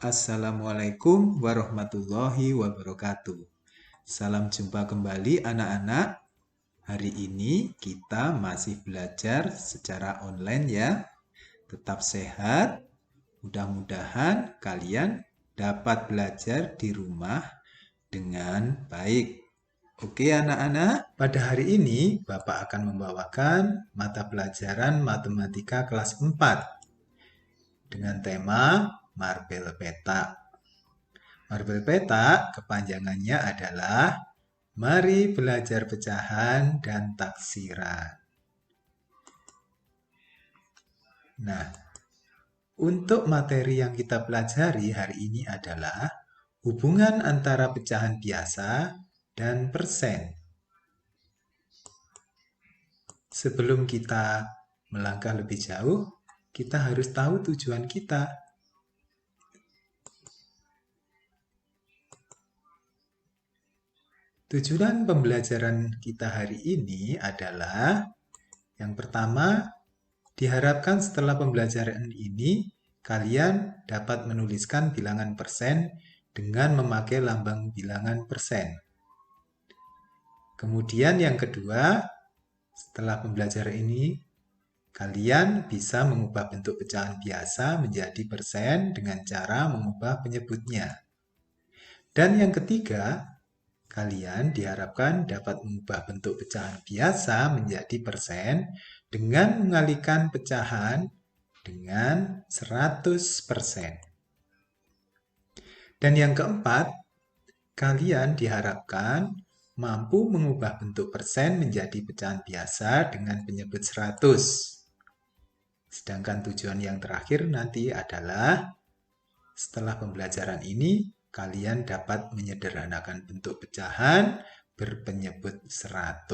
Assalamualaikum warahmatullahi wabarakatuh. Salam jumpa kembali anak-anak. Hari ini kita masih belajar secara online ya. Tetap sehat. Mudah-mudahan kalian dapat belajar di rumah dengan baik. Oke anak-anak, pada hari ini Bapak akan membawakan mata pelajaran matematika kelas 4 dengan tema Marble Petak. Marble petak kepanjangannya adalah Mari Belajar Pecahan dan Taksiran. Nah, untuk materi yang kita pelajari hari ini adalah hubungan antara pecahan biasa dan persen. Sebelum kita melangkah lebih jauh, kita harus tahu tujuan kita. Tujuan pembelajaran kita hari ini adalah yang pertama, diharapkan setelah pembelajaran ini kalian dapat menuliskan bilangan persen dengan memakai lambang bilangan persen. Kemudian yang kedua, setelah pembelajaran ini kalian bisa mengubah bentuk pecahan biasa menjadi persen dengan cara mengubah penyebutnya. Dan yang ketiga, kalian diharapkan dapat mengubah bentuk pecahan biasa menjadi persen dengan mengalihkan pecahan dengan 100%. Dan yang keempat, kalian diharapkan mampu mengubah bentuk persen menjadi pecahan biasa dengan penyebut 100. Sedangkan tujuan yang terakhir nanti adalah setelah pembelajaran ini, kalian dapat menyederhanakan bentuk pecahan berpenyebut 100.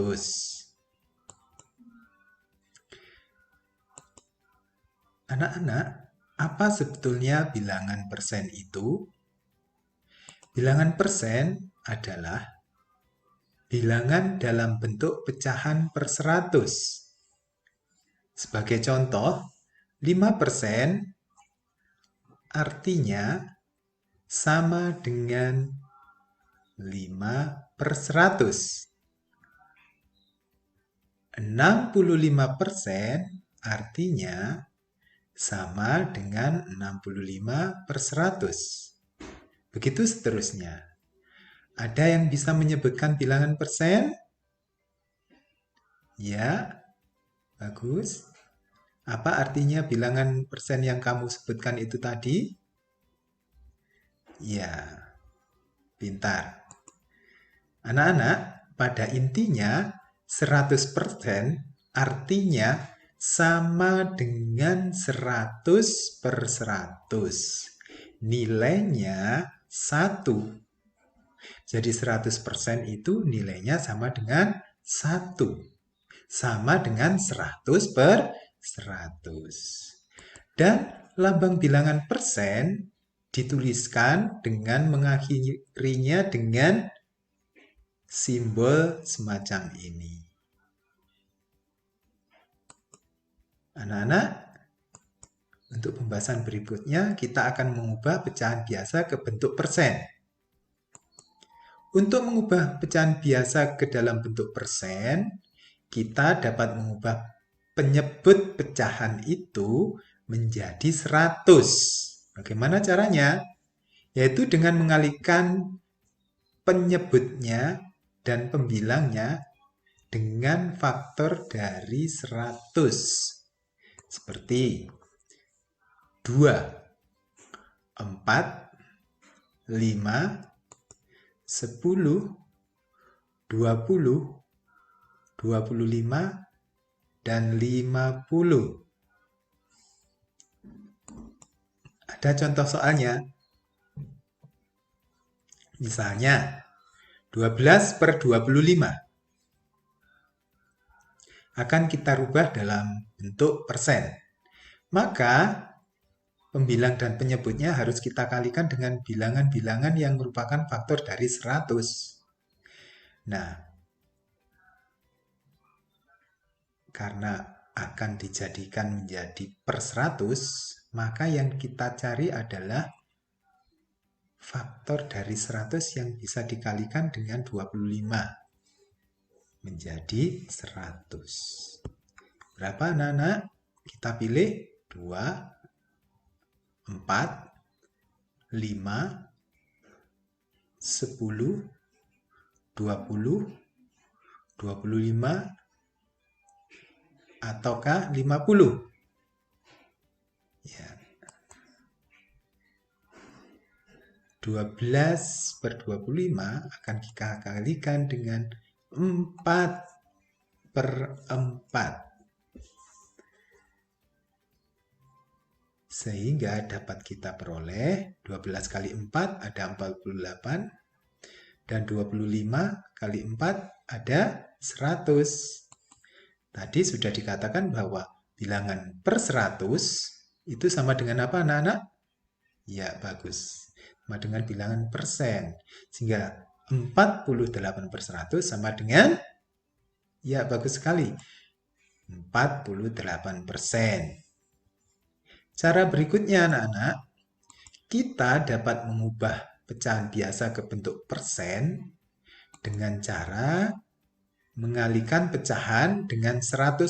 Anak-anak, apa sebetulnya bilangan persen itu? Bilangan persen adalah bilangan dalam bentuk pecahan per 100. Sebagai contoh, 5% artinya sama dengan 5/100. 65% artinya sama dengan 65/100. Begitu seterusnya. Ada yang bisa menyebutkan bilangan persen? Ya, bagus. Apa artinya bilangan persen yang kamu sebutkan itu tadi? Ya, pintar. Anak-anak, pada intinya 100% artinya sama dengan 100/100. Nilainya 1. Jadi 100% itu nilainya sama dengan 1. Sama dengan 100/100. Dan lambang bilangan persen dituliskan dengan mengakhirinya dengan simbol semacam ini. Anak-anak, untuk pembahasan berikutnya kita akan mengubah pecahan biasa ke bentuk persen. Untuk mengubah pecahan biasa ke dalam bentuk persen, kita dapat mengubah penyebut pecahan itu menjadi 100. Bagaimana caranya? Yaitu dengan mengalihkan penyebutnya dan pembilangnya dengan faktor dari 100. Seperti 2, 4, 5, 10, 20, 25, dan 50. Ada contoh soalnya. Misalnya, 12/25 akan kita rubah dalam bentuk persen. Maka, pembilang dan penyebutnya harus kita kalikan dengan bilangan-bilangan yang merupakan faktor dari 100. Nah, karena akan dijadikan menjadi per 100, maka yang kita cari adalah faktor dari 100 yang bisa dikalikan dengan 25 menjadi 100. Berapa anak-anak? Kita pilih 2, 4, 5, 10, 20, 25, ataukah 50? Ya. 12 per 25 akan kita kalikan dengan 4 per 4. Sehingga dapat kita peroleh 12 kali 4 ada 48 dan 25 kali 4 ada 100. Tadi sudah dikatakan bahwa bilangan per 100 itu sama dengan apa anak-anak? Ya, bagus. Sama dengan bilangan persen. Sehingga 48 per 100 sama dengan, ya bagus sekali, 48%. Cara berikutnya anak-anak, kita dapat mengubah pecahan biasa ke bentuk persen dengan cara mengalihkan pecahan dengan 100%.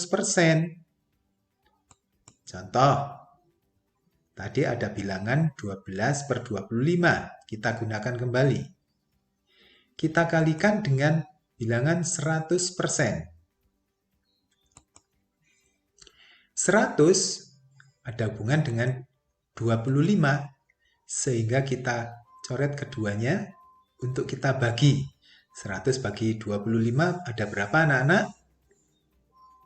Contoh, tadi ada bilangan 12 per 25. Kita gunakan kembali. Kita kalikan dengan bilangan 100%. 100 ada hubungan dengan 25. Sehingga kita coret keduanya untuk kita bagi. 100 bagi 25 ada berapa anak-anak?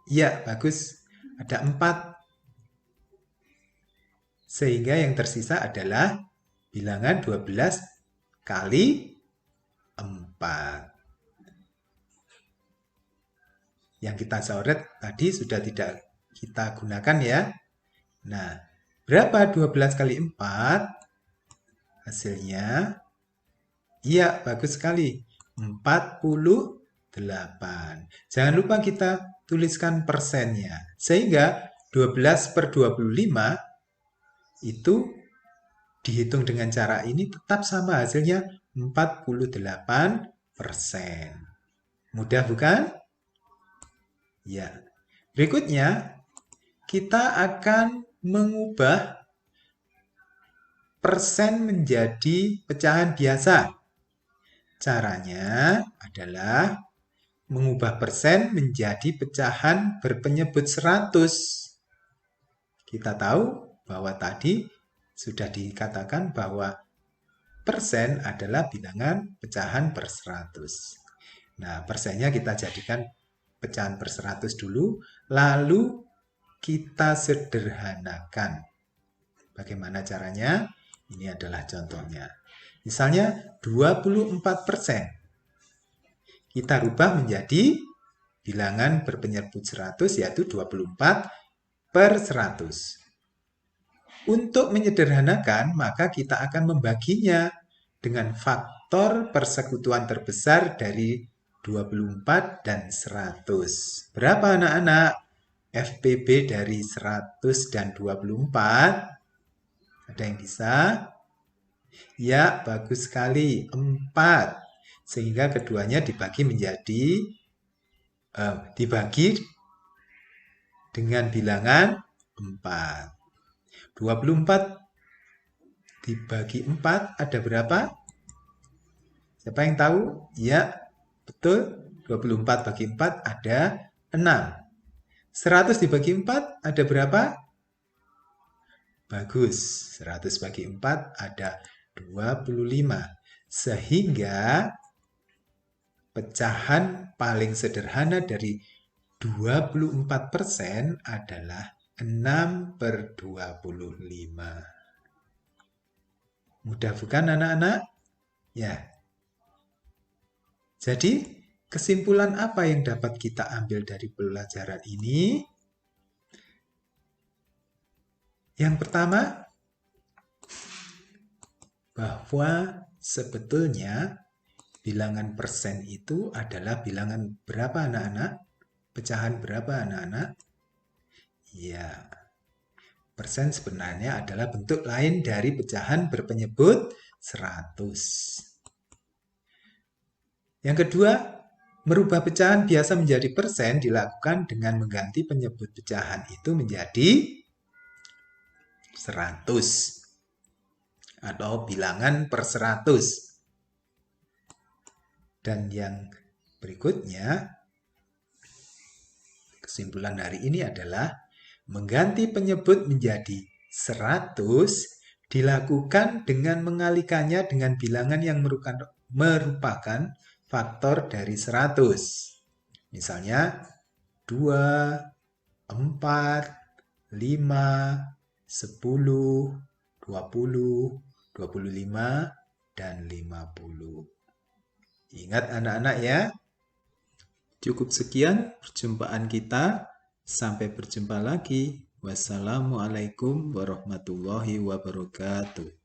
Ya, bagus. Ada 4. Sehingga yang tersisa adalah bilangan 12 kali 4. Yang kita coret tadi sudah tidak kita gunakan ya. Nah, berapa 12 kali 4? Hasilnya, iya bagus sekali, 48. Jangan lupa kita tuliskan persennya. Sehingga 12 per 25 itu dihitung dengan cara ini tetap sama hasilnya 48%. Mudah bukan? Ya. Berikutnya, kita akan mengubah persen menjadi pecahan biasa. Caranya adalah mengubah persen menjadi pecahan berpenyebut 100. Kita tahu bahwa tadi sudah dikatakan bahwa persen adalah bilangan pecahan per 100. Nah, persennya kita jadikan pecahan per 100 dulu, lalu kita sederhanakan. Bagaimana caranya? Ini adalah contohnya. Misalnya 24%. Kita rubah menjadi bilangan berpenyebut 100 yaitu 24 per 100. Untuk menyederhanakan, maka kita akan membaginya dengan faktor persekutuan terbesar dari 24 dan 100. Berapa anak-anak? FPB dari 100 dan 24? Ada yang bisa? Ya, bagus sekali. 4. Sehingga keduanya dibagi dengan bilangan 4. 24 dibagi 4 ada berapa? Siapa yang tahu? Ya, betul. 24 bagi 4 ada 6. 100 dibagi 4 ada berapa? Bagus. 100 bagi 4 ada 25. Sehingga pecahan paling sederhana dari 24% adalah 6 per 25. Mudah bukan anak-anak? Ya. Jadi, kesimpulan apa yang dapat kita ambil dari pelajaran ini? Yang pertama, bahwa sebetulnya bilangan persen itu adalah bilangan berapa anak-anak? Pecahan berapa anak-anak? Ya, persen sebenarnya adalah bentuk lain dari pecahan berpenyebut 100. Yang kedua, merubah pecahan biasa menjadi persen dilakukan dengan mengganti penyebut pecahan itu menjadi 100 atau bilangan per 100. Dan yang berikutnya, kesimpulan hari ini adalah mengganti penyebut menjadi 100 dilakukan dengan mengalikannya dengan bilangan yang merupakan faktor dari 100. Misalnya 2, 4, 5, 10, 20, 25, dan 50. Ingat anak-anak ya. Cukup sekian perjumpaan kita. Sampai berjumpa lagi. Wassalamualaikum warahmatullahi wabarakatuh.